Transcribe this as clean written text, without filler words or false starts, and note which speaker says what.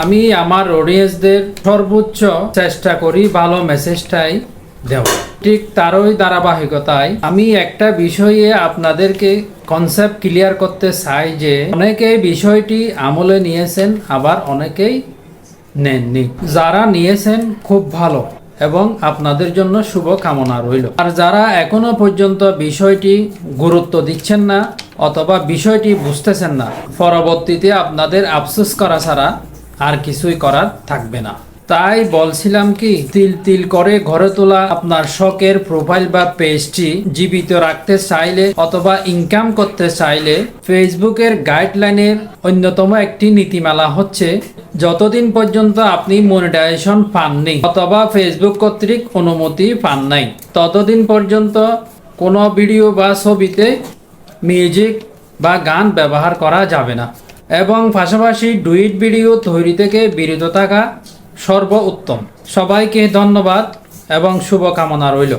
Speaker 1: আমি আমার অডিয়েন্সদের সর্বোচ্চ চেষ্টা করি ভালো মেসেজটাই দেওয়া। ঠিক তারই ধারাবাহিকতায় আমি একটা বিষয়ে আপনাদেরকে কনসেপ্ট ক্লিয়ার করতে চাই যে অনেকেই বিষয়টি আমলে নিয়েছেন, আবার অনেকেই নেননি। যারা নিয়েছেন খুব ভালো এবং আপনাদের জন্য শুভ কামনা রইল। আর যারা এখনো পর্যন্ত বিষয়টি গুরুত্ব দিচ্ছেন না অথবা বিষয়টি বুঝতেছেন না, পরবর্তীতে আপনাদের আফসোস করা ছাড়া আর কিছুই করার থাকবে না। তাই বলছিলাম কি, তিল তিল করে ঘরে তোলা আপনার শখের প্রোফাইল বা পেজটি জীবিত রাখতে চাইলে অথবা ইনকাম করতে চাইলে ফেসবুকের গাইডলাইনের অন্যতম একটি নীতিমালা হচ্ছে যতদিন পর্যন্ত আপনি মনিটাইজেশন পাননি অথবা ফেসবুক কর্তৃক অনুমতি পান নাই, ততদিন পর্যন্ত কোনো ভিডিও বা ছবিতে মিউজিক বা গান ব্যবহার করা যাবে না এবং পাশাপাশি ডুইট ভিডিও তৈরি থেকে বিরত থাকা সর্বোত্তম। সবাইকে ধন্যবাদ এবং শুভকামনা রইল।